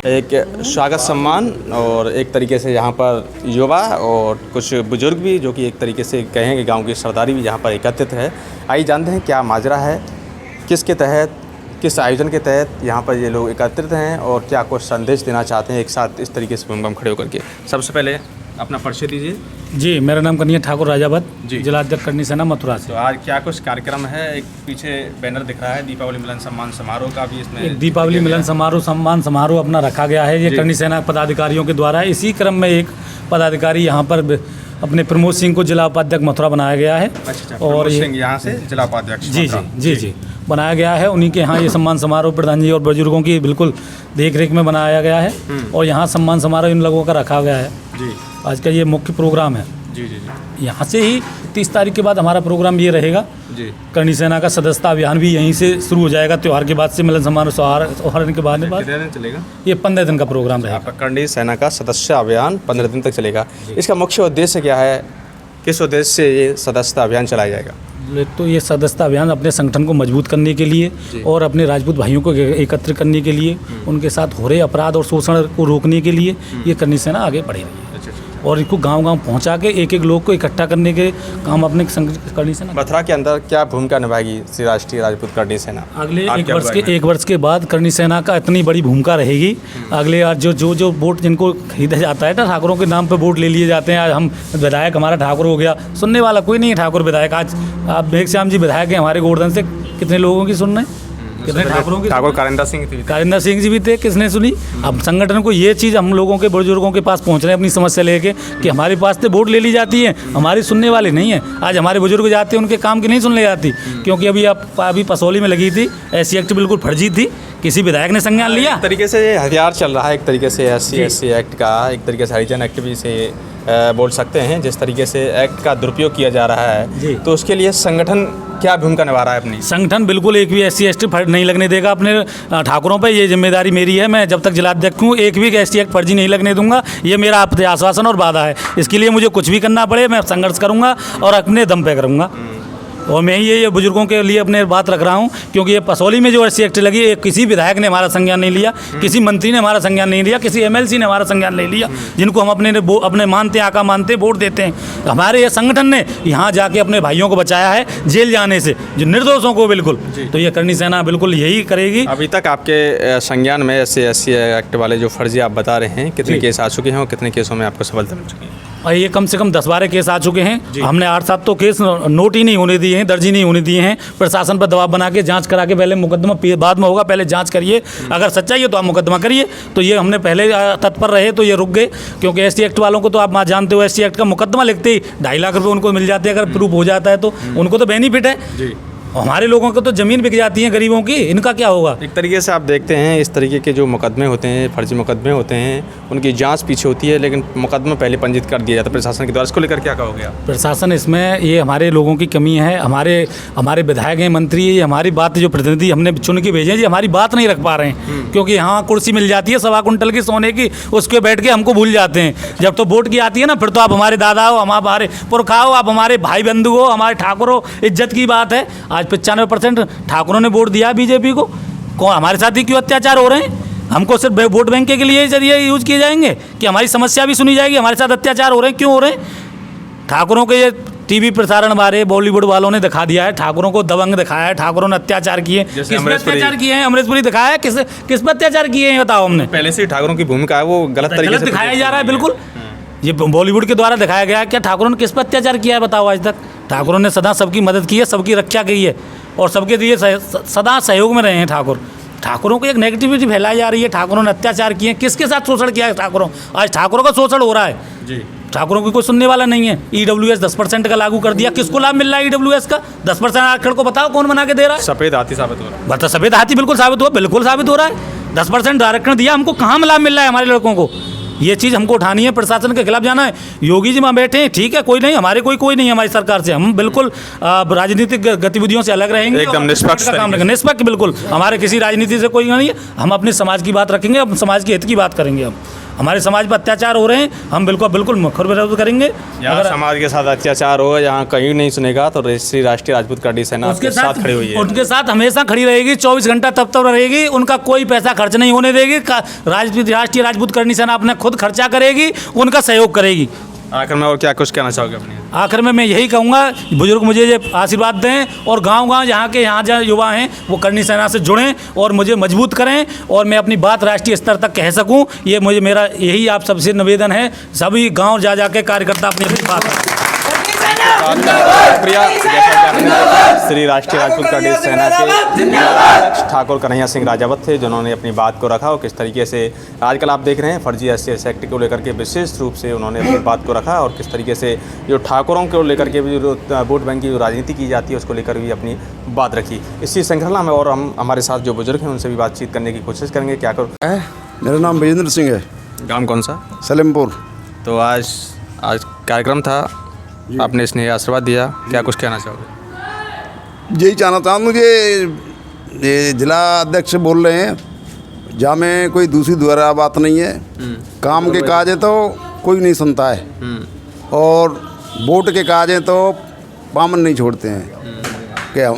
एक स्वागत सम्मान और एक तरीके से यहाँ पर युवा और कुछ बुजुर्ग भी जो कि एक तरीके से कहें कि गांव की सरदारी भी यहाँ पर एकत्रित है। आइए जानते हैं क्या माजरा है, किसके तहत, किस आयोजन के तहत यहाँ पर ये लोग एकत्रित हैं और क्या कुछ संदेश देना चाहते हैं एक साथ इस तरीके से बम खड़े होकर के। सबसे पहले अपना परिचय दीजिए। जी, मेरा नाम कन्हैया ठाकुर राजावत, जी, जिलाध्यक्ष करनी सेना मथुरा से। तो आज क्या कुछ कार्यक्रम है? एक पीछे बैनर दिख रहा है दीपावली मिलन सम्मान समारोह का भी इसमें एक दीपावली मिलन समारोह सम्मान समारोह अपना रखा गया है, ये करनी सेना पदाधिकारियों के द्वारा। इसी क्रम में एक पदाधिकारी यहाँ पर अपने प्रमोद सिंह को जिला उपाध्यक्ष मथुरा बनाया गया है। अच्छा, और यहाँ से जिला उपाध्यक्ष जी बनाया गया है। उन्हीं के यहाँ ये सम्मान समारोह प्रधान जी और बुजुर्गों की बिल्कुल देख रेख में बनाया गया है और यहाँ सम्मान समारोह इन लोगों का रखा गया है। जी, आज का ये मुख्य प्रोग्राम है। जी जी जी यहाँ से ही 30 तारीख के बाद हमारा प्रोग्राम ये रहेगा। जी, करनी सेना का सदस्यता अभियान भी यहीं से शुरू हो जाएगा। त्यौहार के बाद से मिलन समारोह सौहार्द के बाद चलेगा। ये 15 दिन का प्रोग्राम रहेगा। करनी सेना का सदस्य अभियान 15 दिन तक चलेगा। इसका मुख्य उद्देश्य क्या है, किस उद्देश्य से ये सदस्यता अभियान चलाया जाएगा? तो ये सदस्यता अभियान अपने संगठन को मजबूत करने के लिए और अपने राजपूत भाइयों को एकत्र करने के लिए, उनके साथ हो रहे अपराध और शोषण को रोकने के लिए ये करनी सेना आगे बढ़ रही है। और इनको गांव-गांव पहुंचा के एक लोग को इकट्ठा करने के काम अपने करनी सेना। मथुरा के अंदर क्या भूमिका निभाएगी श्री राष्ट्रीय राजपूत करनी सेना? अगले एक वर्ष के बाद करनी सेना का इतनी बड़ी भूमिका रहेगी। अगले आज जो वोट जिनको खरीदा जाता है, ठाकुरों के नाम पे वोट ले लिए जाते हैं। आज हम विधायक हमारा ठाकुर हो गया, सुनने वाला कोई नहीं है ठाकुर विधायक। आज आप मेघश्याम जी विधायक हैं हमारे गोवर्धन से, कितने लोगों की सुन रहे हैं? कितने ठाकुरों की? ठाकुर कारिंदा सिंह जी भी थे, किसने सुनी? अब संगठन को ये चीज़ हम लोगों के बुजुर्गों के पास पहुंच रहे हैं अपनी समस्या लेके कि हमारे पास से वोट ले ली जाती है, हमारी सुनने वाले नहीं है। आज हमारे बुजुर्ग जाते हैं, उनके काम की नहीं सुन ली जाती, क्योंकि अभी पसौली में लगी थी, ऐसी एक्ट बिल्कुल फर्जी थी, किसी विधायक ने संज्ञान लिया। एक तरीके से हथियार चल रहा है, एक तरीके से SC एक्ट का, एक तरीके से हरिजन एक्ट भी से बोल सकते हैं। जिस तरीके से एक्ट का दुरुपयोग किया जा रहा है, तो उसके लिए संगठन क्या भूमिका निभा रहा है अपनी? संगठन बिल्कुल एक भी SC एक्ट नहीं लगने देगा अपने ठाकुरों पे। ये जिम्मेदारी मेरी है। मैं जब तक जिलाध्यक्ष हूँ एक भी SC एक्ट फर्जी नहीं लगने दूंगा। ये मेरा आश्वासन और वादा है। इसके लिए मुझे कुछ भी करना पड़े, मैं संघर्ष करूँगा और अपने दम पे करूँगा। और मैं ये बुजुर्गों के लिए अपने बात रख रहा हूँ, क्योंकि ये पसौली में जो SC एक्ट लगी है, किसी विधायक ने हमारा संज्ञान नहीं लिया, किसी मंत्री ने हमारा संज्ञान नहीं लिया, किसी MLC ने हमारा संज्ञान नहीं लिया, जिनको हम अपने मानते आका मानते वोट देते हैं। हमारे ये संगठन ने यहाँ जाके अपने भाइयों को बचाया है जेल जाने से, जो निर्दोषों को बिल्कुल। तो ये करनी सेना बिल्कुल यही करेगी। अभी तक आपके संज्ञान में SC एक्ट वाले जो फर्जी आप बता रहे हैं, कितने केस आ चुके हैं और कितने केसों में आपको सफलता मिल चुकी है? और ये कम से कम 10-12 केस आ चुके हैं। हमने 8-7 तो केस नोट ही नहीं होने दिए हैं, दर्ज ही नहीं होने दिए हैं। प्रशासन पर दबाव बना के जांच करा के पहले मुकदमा बाद में होगा, पहले जांच करिए, अगर सच्चाई है तो आप मुकदमा करिए। तो ये हमने पहले तत्पर रहे तो ये रुक गए, क्योंकि SC एक्ट वालों को तो आप जानते हो, SC एक्ट का मुकदमा लिखते ही 2.5 लाख रुपये उनको मिल जाते हैं। अगर प्रूफ हो जाता है तो उनको तो बेनिफिट है। हमारे लोगों को तो ज़मीन बिक जाती है गरीबों की, इनका क्या होगा? एक तरीके से आप देखते हैं इस तरीके के जो मुकदमे होते हैं, फर्जी मुकदमे होते हैं, उनकी जांच पीछे होती है, लेकिन मुकदमा पहले पंजीत कर दिया जाता है प्रशासन के द्वारा। इसको लेकर क्या कहोगे आप? प्रशासन इसमें ये हमारे लोगों की कमी है। हमारे विधायक हैं, मंत्री, ये हमारी बात जो प्रतिनिधि हमने चुन के भेजे हैं, ये हमारी बात नहीं रख पा रहे हैं, क्योंकि यहाँ कुर्सी मिल जाती है 1.25 कुंटल की सोने की, उसके बैठ के हमको भूल जाते हैं। जब तो वोट की आती है ना, फिर तो आप हमारे दादा हो, हमारे पुरखा हो, आप हमारे भाई बंधु हो, हमारे ठाकुर हो। इज्जत की बात है। आज 95% ठाकुरों ने वोट दिया बीजेपी को। कौन हमारे साथ ही क्यों अत्याचार हो रहे हैं? हमको सिर्फ वोट बैंक के लिए जरिए यूज किए जाएंगे कि हमारी समस्या भी सुनी जाएगी? हमारे साथ अत्याचार हो रहे हैं, क्यों हो रहे हैं? ठाकुरों के ये TV प्रसारण बारे बॉलीवुड वालों ने दिखा दिया है, ठाकुरों को दबंग दिखाया है, ठाकुरों ने अत्याचार किए। किस पर अत्याचार किए हैं? अमरीशपुरी दिखाया है, किस पर अत्याचार किए हैं बताओ? हमने पहले से ठाकुरों की भूमिका है वो गलत तरीके से दिखाया जा रहा है। बिल्कुल ये बॉलीवुड के द्वारा दिखाया गया है। क्या ठाकुरों ने किस पर अत्याचार किया है बताओ? आज तक ठाकुरों ने सदा सबकी मदद की है, सबकी रक्षा की है और सबके लिए सदा सहयोग में रहे हैं ठाकुर। ठाकुरों को एक नेगेटिविटी फैलाई जा रही है, ठाकुरों ने अत्याचार किए। किसके साथ शोषण किया है ठाकुरों? आज ठाकुरों का शोषण हो रहा है जी। ठाकुरों की कोई सुनने वाला नहीं है। EWS 10% का लागू कर दिया। किसको लाभ मिल रहा है EWS का? 10% आरक्षण को बताओ कौन बना के दे रहा है? सफेद हाथी साबित हो रहा है। सफेद हाथी बिल्कुल साबित हुआ, बिल्कुल साबित हो रहा है। 10% आरक्षण दिया, हमको कहाँ लाभ मिल रहा है हमारे लड़कों को? ये चीज़ हमको उठानी है, प्रशासन के खिलाफ जाना है। योगी जी वहाँ बैठे हैं, ठीक है, कोई नहीं, हमारे कोई नहीं है हमारी सरकार से। हम बिल्कुल राजनीतिक गतिविधियों से अलग रहेंगे, एकदम निष्पक्ष काम रखेंगे, निष्पक्ष बिल्कुल। हमारे किसी राजनीति से कोई नहीं है। हम अपने समाज की बात रखेंगे, हम समाज के हित की बात करेंगे। हम हमारे समाज पर अत्याचार हो रहे हैं, हम बिल्कुल मुखर विरोध करेंगे। यहाँ समाज के साथ अत्याचार हो, यहाँ कहीं नहीं सुनेगा तो श्री राष्ट्रीय राजपूत करनी सेना उसके साथ खड़ी हुई है। उनके साथ हमेशा खड़ी रहेगी, 24 घंटा तब रहेगी, उनका कोई पैसा खर्च नहीं होने देगी। राष्ट्रीय राजपूत करनी सेना अपने खुद खर्चा करेगी, उनका सहयोग करेगी। आखिर में और क्या कुछ कहना चाहोगे अपने? आखिर में मैं यही कहूँगा, बुजुर्ग मुझे ये आशीर्वाद दें और गांव-गांव यहाँ जहाँ युवा हैं वो करनी सेना से जुड़ें और मुझे मजबूत करें और मैं अपनी बात राष्ट्रीय स्तर तक कह सकूँ। ये मेरा यही आप सबसे निवेदन है, सभी गांव जा के कार्यकर्ता अपनी बात प्रिया श्री राष्ट्रीय राजपूत करनी सेना के ठाकुर कन्हैया सिंह राजावत थे, जिन्होंने अपनी बात को रखा और किस तरीके से आजकल आप देख रहे हैं फर्जी SC एक्ट को लेकर के विशेष रूप से उन्होंने अपनी बात को रखा और किस तरीके से जो ठाकुरों को लेकर के भी जो वोट बैंक की जो राजनीति की जाती है उसको लेकर भी अपनी बात रखी। इसी श्रृंखला में और हम हमारे साथ जो बुजुर्ग हैं उनसे भी बातचीत करने की कोशिश करेंगे। क्या करो? मेरा नाम विजेंद्र सिंह है। गाँव कौन सा? सलेमपुर। तो आज कार्यक्रम था, आपने स्नेह आशीर्वाद दिया, क्या कुछ कहना चाहोगे? यही कहना चाहूँ, मुझे ये जिला अध्यक्ष बोल रहे हैं, जहाँ में कोई दूसरी दोहरा बात नहीं है। काम के काज है तो कोई नहीं सुनता है और वोट के काज है तो पामन नहीं छोड़ते हैं क्या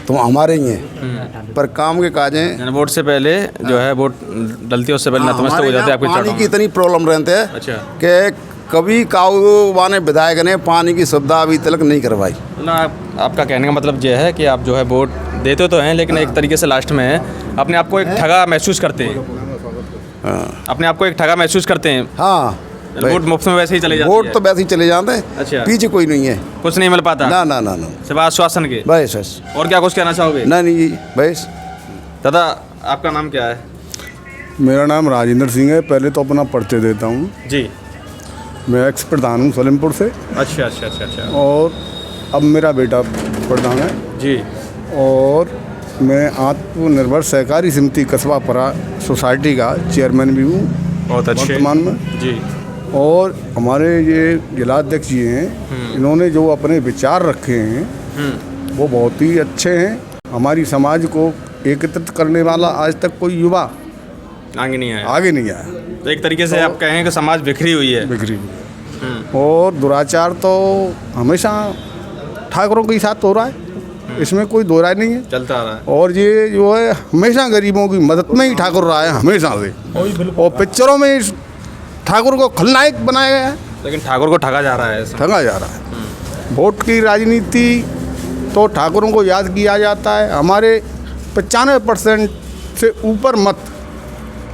तुम हमारे ही हैं, पर काम के काज हैं। वोट से पहले जो है वोट डलती है उससे पहले नतमस्तक हो जाते हैं। आपके पानी की इतनी प्रॉब्लम रहते हैं अच्छा कि कभी काऊ ने विधायक ने पानी की सुविधा अभी तक नहीं करवाई ना। आपका कहने का मतलब ये है कि आप जो है वोट देते तो हैं लेकिन एक तरीके से लास्ट में अपने आप को एक ठगा महसूस करते हैं। अपने आप को एक ठगा महसूस करते हैं। हाँ, वोट मुफ्त में वैसे ही चले जाते हैं। वोट तो वैसे ही चले जाते हैं। अच्छा, पीछे कोई नहीं है, कुछ नहीं मिल पाता? ना ना ना ना, सिर्फ आश्वासन के बस। और क्या कुछ कहना चाहोगे? नहीं जी बस। दादा आपका नाम क्या है? मेरा नाम राजेंद्र सिंह है। पहले तो अपना परिचय देता हूँ जी। मैं एक्स प्रधान हूँ सलेमपुर से। अच्छा अच्छा अच्छा अच्छा। और अब मेरा बेटा प्रधान है जी। और मैं आत्मनिर्भर सहकारी समिति कस्बापरा सोसाइटी का चेयरमैन भी हूँ बहुत अच्छे वर्तमान में जी। और हमारे ये जिलाध्यक्ष जी हैं, इन्होंने जो अपने विचार रखे हैं वो बहुत ही अच्छे हैं। हमारी समाज को एकत्रित करने वाला आज तक कोई युवा आगे नहीं आया। तो एक तरीके से आप कहें कि समाज बिखरी हुई है। बिखरी और दुराचार तो हमेशा ठाकुरों के साथ हो रहा है, इसमें कोई दो राय नहीं है, चलता आ रहा है। और ये जो है हमेशा गरीबों की मदद में ही ठाकुर रहा है हमेशा से। और पिक्चरों में ठाकुर को खलनायक बनाया गया है, लेकिन ठाकुर को ठगा जा रहा है। ठगा जा रहा है। वोट की राजनीति तो ठाकुरों को याद किया जाता है। हमारे 95% से ऊपर मत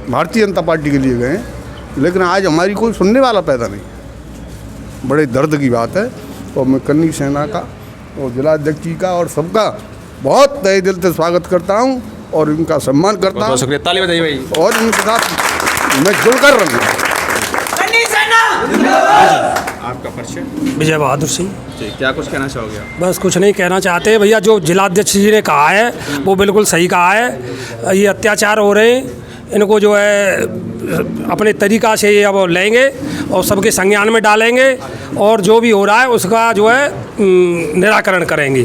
भारतीय जनता पार्टी के लिए गए हैं, लेकिन आज हमारी कोई सुनने वाला पैदा नहीं। बड़े दर्द की बात है। और मैं करनी सेना का और जिलाध्यक्ष जी का और सबका बहुत तहे दिल से स्वागत करता हूं और इनका सम्मान करता हूं। शुक्रिया, ताली बजाइए भाई। और इनके साथ मैं जुड़कर रहूँगा। आपका परिचय? विजय बहादुर सिंह जी। क्या कुछ कहना चाहोगे आप? बस कुछ नहीं कहना चाहते भैया, जो जिलाध्यक्ष जी ने कहा है वो बिल्कुल सही कहा है। ये अत्याचार हो रहे हैं, इनको जो है अपने तरीक़ा से ये अब लेंगे और सबके संज्ञान में डालेंगे और जो भी हो रहा है उसका जो है निराकरण करेंगे।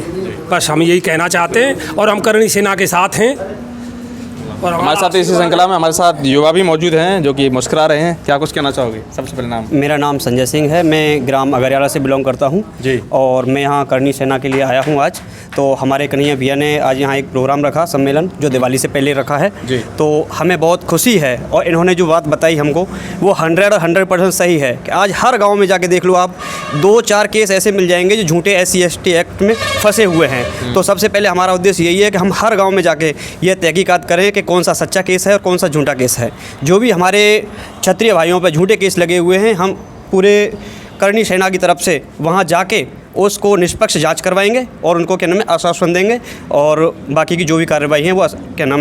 बस हम यही कहना चाहते हैं और हम करनी सेना के साथ हैं। और हमारे साथ इसी श्रृंखला में हमारे साथ युवा भी मौजूद हैं जो कि मुस्कुरा रहे हैं। क्या कुछ कहना चाहोगे? सबसे पहले नाम? मेरा नाम संजय सिंह है, मैं ग्राम अगरियाला से बिलोंग करता हूं जी। और मैं यहां करनी सेना के लिए आया हूं आज। तो हमारे कन्हैया भैया ने आज यहां एक प्रोग्राम रखा, सम्मेलन, जो दिवाली से पहले रखा है जी। तो हमें बहुत खुशी है और इन्होंने जो बात बताई हमको वो 100% सही है कि आज हर गाँव में जाके देख लो आप, 2-4 केस ऐसे मिल जाएंगे जो झूठे SC/ST एक्ट में फंसे हुए हैं। तो सबसे पहले हमारा उद्देश्य यही है कि हम हर गाँव में जाके ये तहकीकात करें कि कौन सा सच्चा केस है और कौन सा झूठा केस है। जो भी हमारे क्षत्रिय भाइयों पर झूठे केस लगे हुए हैं, हम पूरे करनी सेना की तरफ से वहां जाके उसको निष्पक्ष जांच करवाएंगे और उनको क्या नाम है आश्वासन देंगे और बाकी की जो भी कार्रवाई है वो क्या नाम